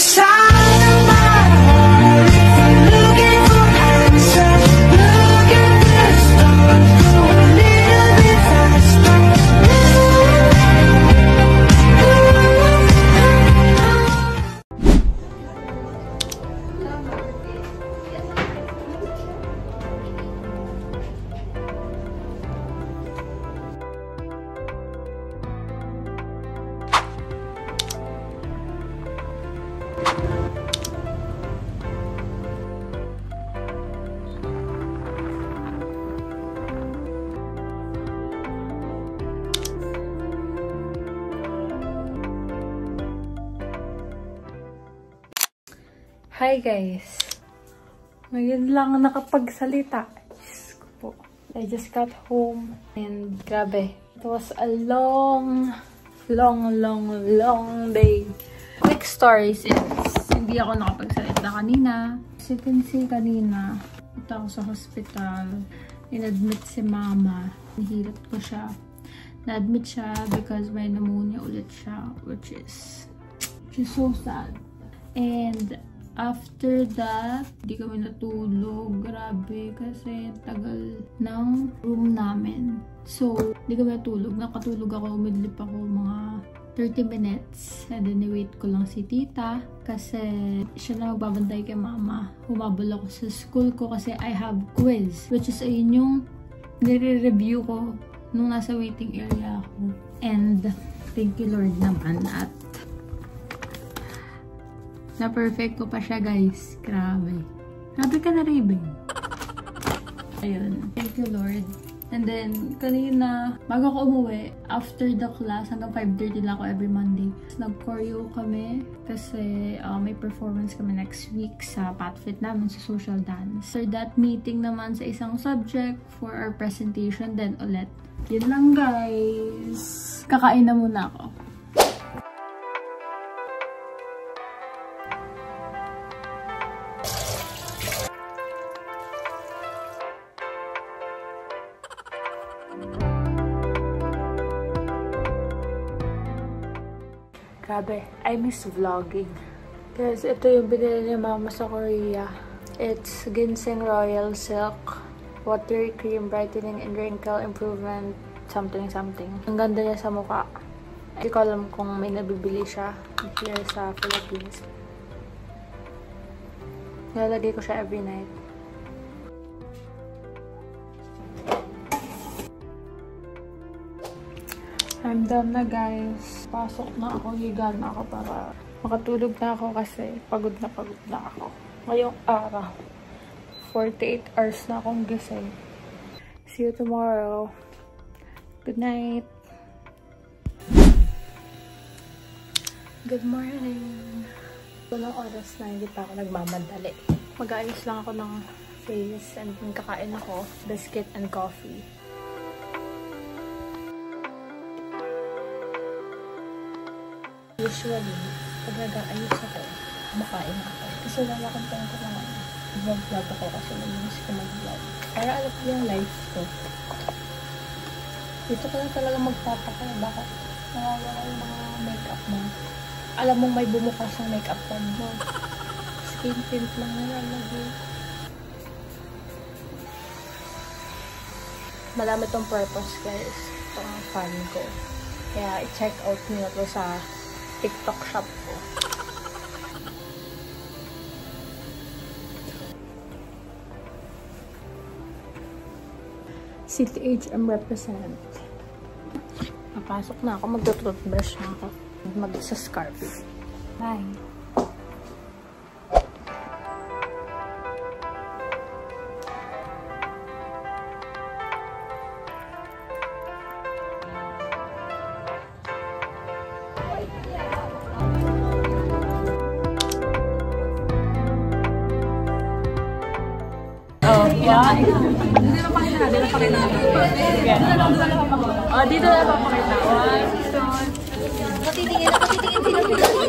inside of my heart. If you're looking for answers, look at the stars. Go a little bit faster. Hi guys! Ngayon lang nakapagsalita. Diyos ko po. I just got home and grabe. It was a long day. Quick story since hindi ako nakapagsalita kanina. As you can see kanina, punta ako sa hospital. In-admit si mama. Nahirap ko siya. Na-admit siya because may pneumonia ulit siya, which is so sad. And after that, di kami natulog. Grabe, kasi tagal ng room namin. So, di kami natulog. Nakatulog ako, umidlip ako mga 30 minutes. And then, wait ko lang si tita. Kasi, siya na magbabantay kay mama. Humabol ako sa school ko kasi I have quiz. Which is, ayun yung nire-review ko nung nasa waiting area ako. And, thank you Lord naman at na-perfect ko pa siya, guys. Grabe. Grabe ka na, Raven. Ayun. Thank you, Lord. And then, kanina, bago ako umuwi, after the class, hanggang 5:30 lang ako every Monday. Nag-choreo kami kasi may performance kami next week sa PatFit namin sa social dance. For that meeting naman sa isang subject for our presentation, then ulit. Yun lang, guys. Kakain na muna ako. Grabe, I miss vlogging. Guys, ito yung binili ni mama sa Korea. It's Ginseng Royal Silk Watery Cream Brightening and Wrinkle Improvement something. Ang ganda niya sa mukha. Hindi ko alam kung may nabibili siya here sa Philippines. Nilalagay ko siya every night. I'm done na, guys. Pasok na ako, higa na ako para makatulog na ako kasi pagod na ako. Ngayong araw, 48 hours na akong gising. See you tomorrow. Good night. Good morning. Unang oras na hindi pa ako nagmamadali. Mag-aayos lang ako ng face and kakain ako biscuit and coffee. Usually, pag nag-aayos ako, makain ako. Kasi wala akong time ko naman. Vlog ako kasi naminis ko mag-vlog. Para alam ko yung life ko. Dito ko lang talaga magpapakaya. Bakit nawawala yung mga makeup mo? Alam mong may bumukas ng makeup pan mo. Skin tint lang nalalagay. Malami tong purpose, guys. Ito ang fan ko. Kaya i-check out nyo to sa TikTok shop ko. CTHM represent. Papasok na ako. Magdo-toothbrush na ako. Mag-sa-scarf. Bye. Dito na pakita. Oh, dito na papakita. Patitingin sila.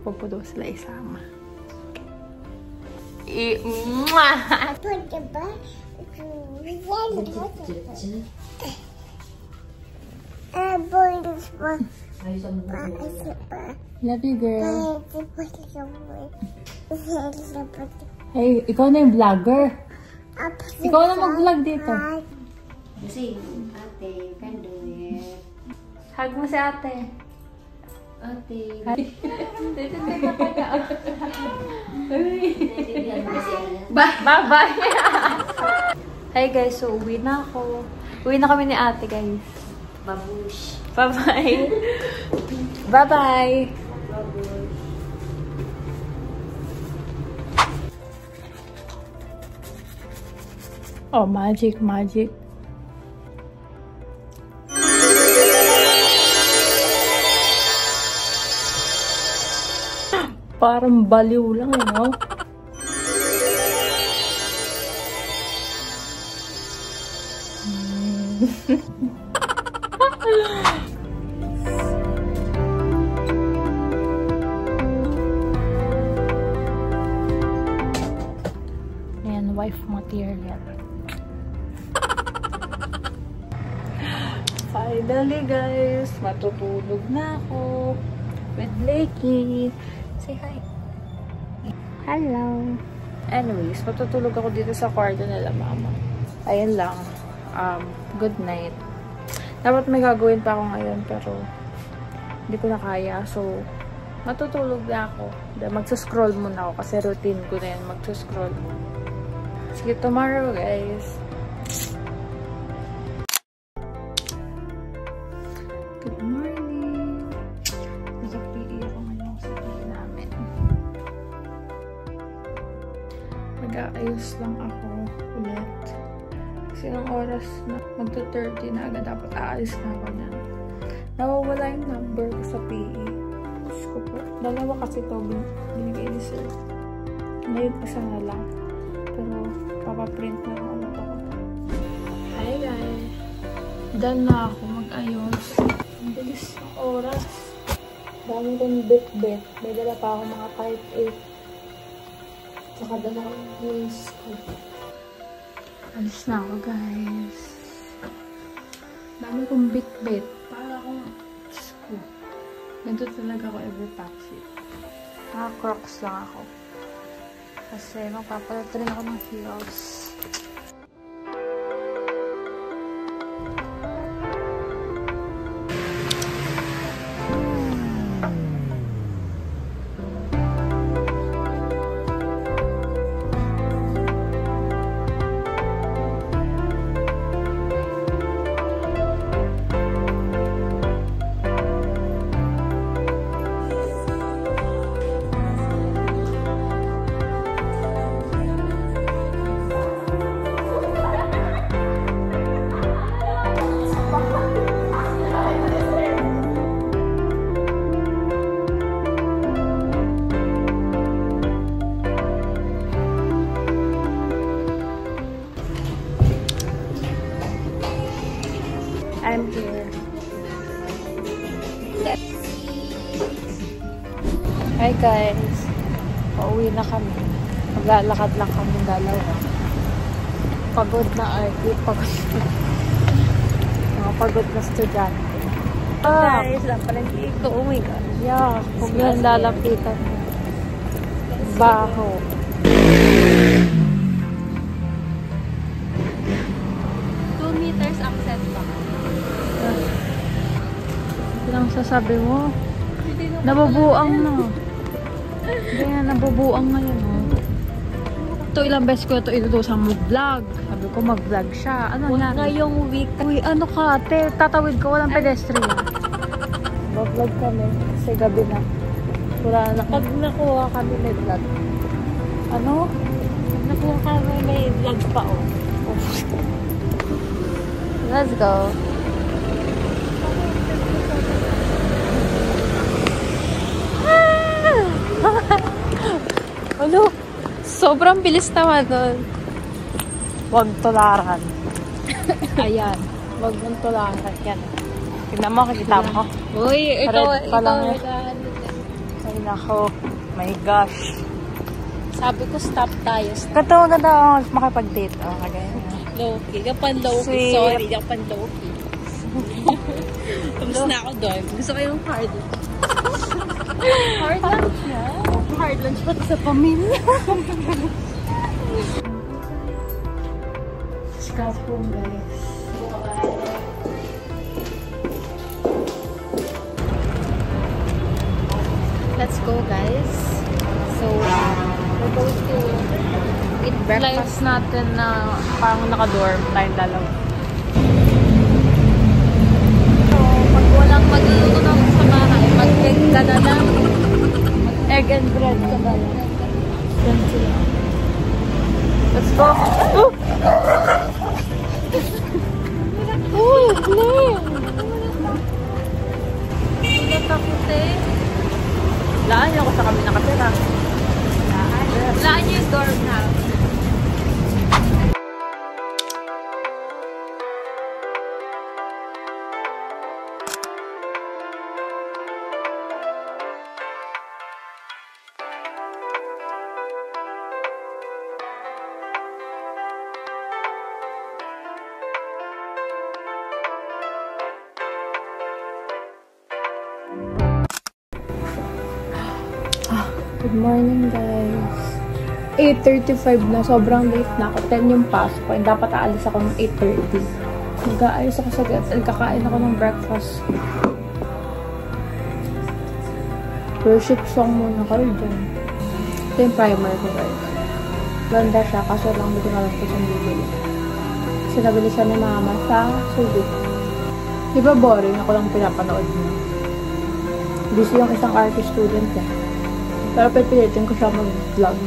Pupudo sila isama. Mwah! Love you, girl. Hey, ikaw na yung vlogger. Ikaw na mag-vlog dito. Kasi, ate, can do it. Hug mo si ate. Ate. Bye-bye! Hey guys, so uwi na ako. Uwi na kami ni ate, guys. Babush. Bye-bye! Bye-bye! Oh, magic, magic. Parang baliw lang, no? Ayan, wife material. Finally, guys, matutulog na ako with Blakey. Say hi. Hello. Anyways, matutulog ako dito sa kwarto nila mama. Ayan lang. Good night. Dapat may gagawin pa ako ngayon pero hindi ko na kaya. So, matutulog na ako. Magsa-scroll muna ako kasi routine ko na yan. Magsa-scroll. See you tomorrow, guys. Good morning. Nag-PE ako ngayon sa PE namin. Mag-aayos lang ako ulit. Kasi ng oras na magto-30 na agad dapat aalis na ako na. Nawawala yung number ko sa PE. Diyos ko po. Dalawa kasi ito binigay ni sir. Ngayon isa na lang. Pero papaprint na lang ulit ako. Hi guys! Done na ako mag-ayos. Ang bilis ng oras. Dami kong bit-bit. May dala pa ako mga type 8. Tsaka dala ko yung scoop. Alis na ako, guys. Dami kong bit-bit. Para akong scoop. Ganito talaga ako every taxi. Crocs lang ako. Kasi magpapalit rin ako ng heels. I'm here. Hi guys. Pauwi na kami. Maglalakad lang kami dalawa. Pagod na Arky. Pagod na. Mga pagod na estudyante. Guys, lapalang ko. Oh my God. Yeah. Huwag yan lalapitan. Baho. Ang sasabi mo, nabubuang na. Hindi na, nabubuang ngayon. Ito, ilang beses ko ito inutusan mag-vlog. Sabi ko, mag-vlog siya. Ano na? Ngayong week. Uy, ano ka? Tatawid ka, walang pedestrian. Mag-vlog kami kasi gabi na. Wala na. Pag nakuha kami, may vlog. Ano? Pag nakuha kami, may vlog pa, oh. Let's go. Ano? Sobrang bilis naman nun. Huwag tularan. Ayan. Huwag mong tularan. Yan. Tignan mo, kakita mo. Uy, ito. Ay, nako. My gosh. Sabi ko, stop tayo. Ganto maganda ako makipag-date. Oh, kagaya. Low-key. Kapan low-key. Sweet. Sorry, kapan low-key. Tapos na ako doon. Gusto ko yung hard lunch. Hard lunch na? Hard lunch pati sa pamilya. Scalpel, guys. Let's go, guys. So, we're going to eat breakfast natin na parang naka-dorm tayong dalawa. So, pag walang magluluto na sa bahay, mag-egg ka na lang. Mag-egg and bread ka na lang. Yan sila. Let's go! Oh, no! Natakot eh. Laan niyo ako sa kami nakatira. Laan niyo yung dorm na. Good morning, guys. 8:35 na. Sobrang late na ako. 10 yung pasok ko. And dapat aalis ako ng 8:30. Mag-aalis ako sa GetL. Kakain ako ng breakfast. Worship song muna kayo dyan. Ito yung primer ko, guys. Ganda siya. Kaso lang hindi ko alam ko siyang bibili. Kasi nabili siya ni mama sa Subic. Di ba boring? Ako lang pinapanood niya. Busy yung isang artist student eh. Pero pipilitin ko siya mag-vlog.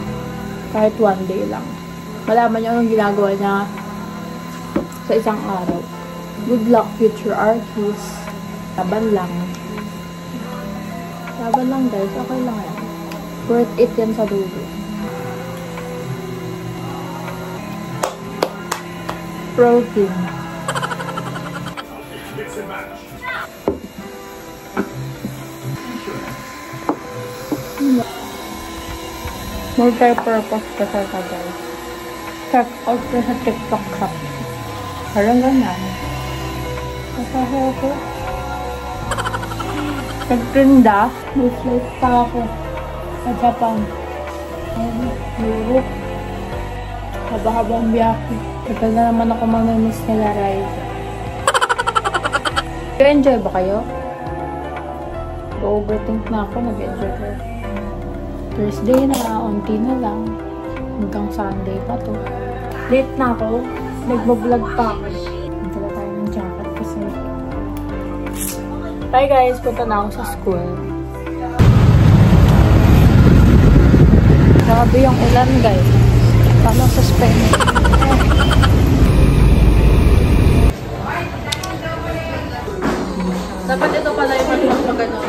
Kahit one day lang. Malaman niyo anong ginagawa niya sa isang araw. Good luck, future artists. Laban lang. Laban lang, guys. Okay lang yan. Worth it yan sa dulo. Protein. Multi-purpose kasi ito, guys. Check out ko sa TikTok shop. Parang ganyan. Kasahe ako. Nagtinda. May flight pa ako sa Japan. Ayan, Europe. Haba-habang biyahe. Tagal na naman ako mamimiss nila, Rise. Nag-enjoy ba kayo? Overthink na ako. Nag-enjoy kayo. Thursday na, unti na lang. Hanggang Sunday pa to. Late na ako. Nagbablog pa ako. Nagdala tayo ng jacket kasi. Hi guys, punta na ako sa school. Grabe yung ulan, guys. Tama sa Spain. Dapat ito pala yung mag-gano'n.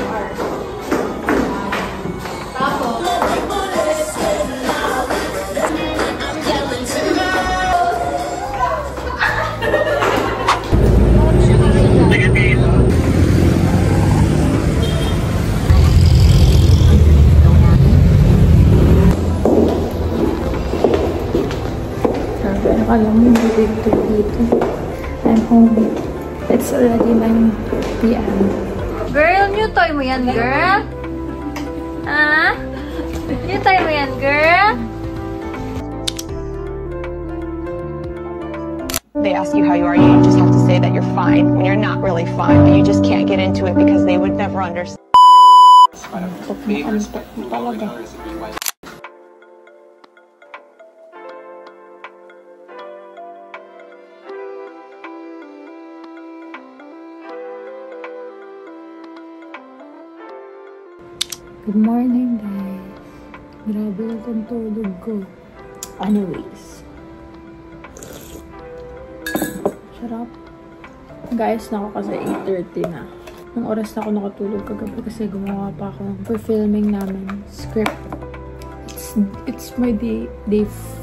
Alam mo, dito. I'm home. It's already 9 p.m. Girl, new toy mo yan, girl? Ah? New toy mo yan, girl? They ask you how you are, you just have to say that you're fine when you're not really fine, but you just can't get into it because they would never understand. Antok mo talaga. Good morning, guys. Grabe na itong tulog ko. Anyways. Sarap. Guys, nako kasi 8:30 na. Ang oras na ako nakatulog kagabi kasi gumawa pa ako ng per-filming namin script. It's my day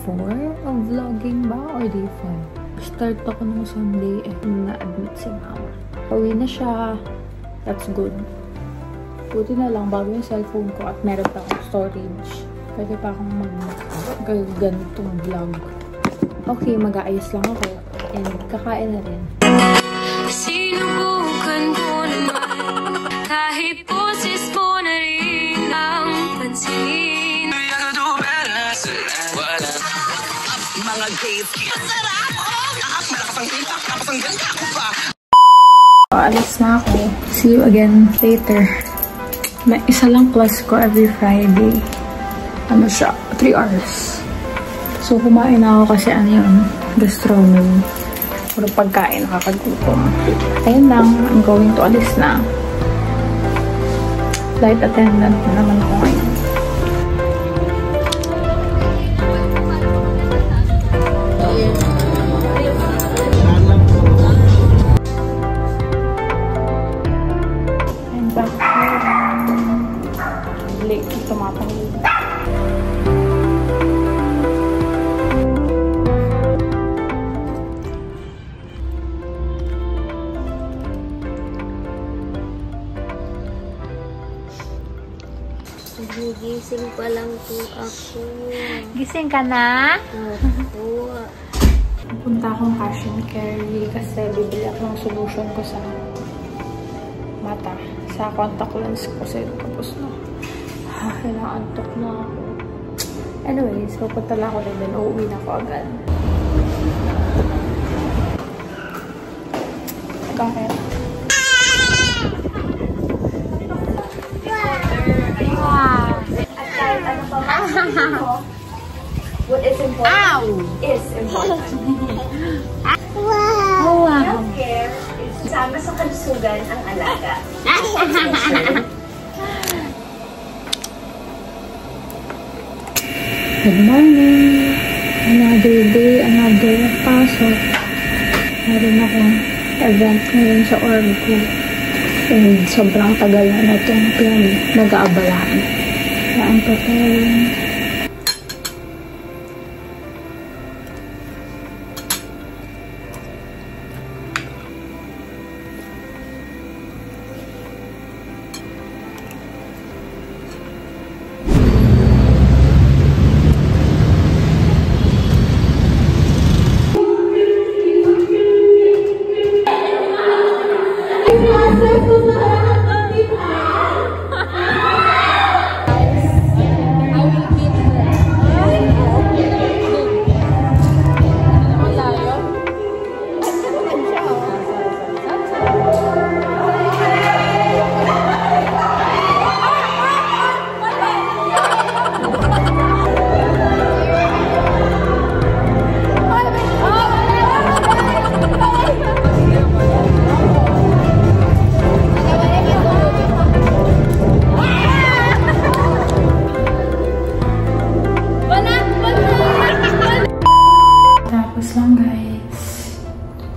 4 of vlogging ba? Or day 5? Start ako ng Sunday na-admit si mama. Pauwi na siya. That's good. Buti na lang bago yung cellphone ko at meron pa akong storage. Pwede pa akong ganitong vlog. Okay, mag-aayos lang ako. And kakain na rin. Sinubukan ko naman, kahit boses mo na rin ang pansinin. Mga gays, sarap! Malakas ang pintak, tapos ang ganda ko pa! Alis na ako. See you again later. May isa lang class ko every Friday. Ano siya? 3 hours. So, kumain na ako kasi ano yun? Gastronomy. Puro pagkain, nakakagutom. Ayun lang. I'm going to alis na. Flight attendant na naman ako ngayon. Late na tumatawid. Gising pa lang po ako. Gising ka na? Opo. Punta akong cash and carry kasi bibili ako ng solution ko sa mata. Sa contact lens ko kasi tapos na. Kailangantok na ako. Anyways, pupunta lang ako din din. Uuwi na ako agad. Kahit. What is important is important. Wow! Healthcare is sama sa kalusugan ang alaga. Good morning! Another day, another pasok. Meron akong event ngayon sa org ko. And sobrang tagal na itong nag-aabalahan. I'm preparing.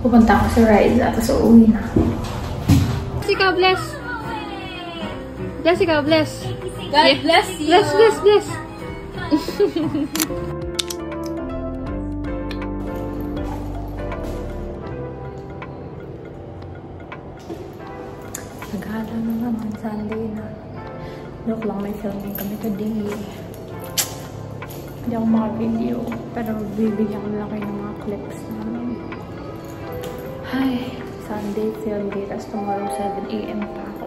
Pupunta ako sa Rise at so uuwi na. Bless ikaw, bless. Bless ikaw, bless. God bless you! Bless, bless, bless. Naghala na naman, Sunday na. Look lang, may filming kami today. Hindi ako maka-video, pero bibigyan ko lang kayo ng mga clips namin. Ay, Sunday film day, tapos tomorrow 7 AM pa ako.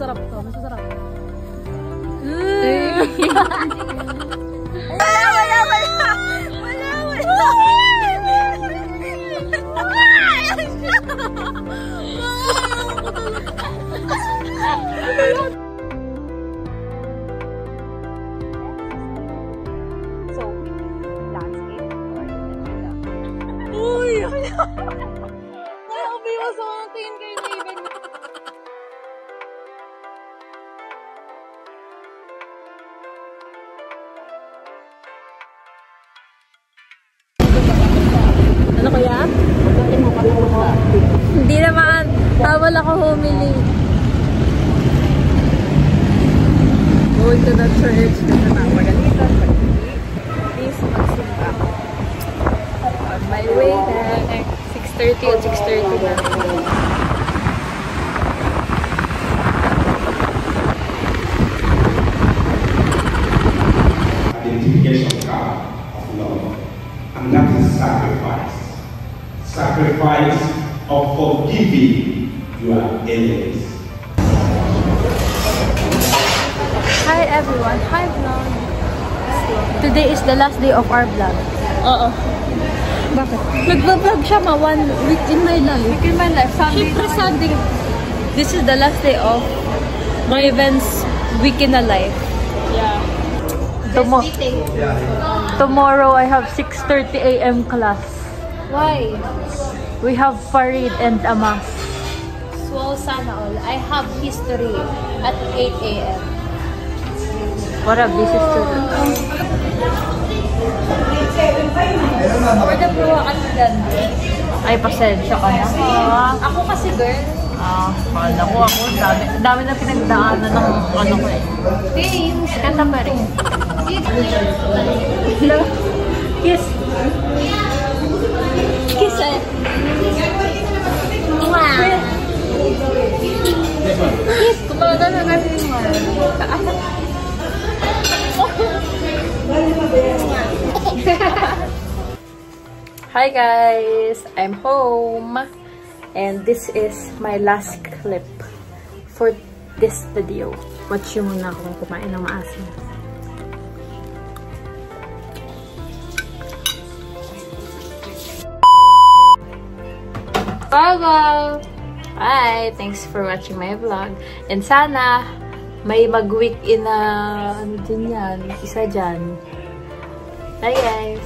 Masarap to, masarap. So, landscape or Patingin kayo na even. Ano kaya? Hindi naman. Tawal ako humili. Going to the church. Kasi magalitan. Please magsimba. On my way na. 6:30 at 6:30 na. Identification card of love, and that is sacrifice. Sacrifice of forgiving your enemies. Hi everyone. Hi vlog. Today is the last day of our vlog. Oo. Bakit? Nagba-vlog siya 1 week in my life. Week in my life. Siyempre Sunday. This is the last day of my events week in a life. Yeah. Tomorrow I have 6:30 AM class. Why? We have Farid and Amas. So sana all. I have history at 8 AM. What a busy student. For the pro at ganda. Ay, pasensya ka na. Ako kasi girl. Kala ko ako. Dami na pinagdaanan ng ano ko eh. Thanks. Ganda pa rin. Kiss. Kiss eh. Kiss. Kumaga na kasi mo. Hi guys! I'm home. And this is my last clip for this video. Watch nyo muna akong kumain ng maasim. Bye! Bye! Thanks for watching my vlog. And sana, may mag-week in na, ano din yan, isa dyan. Bye guys!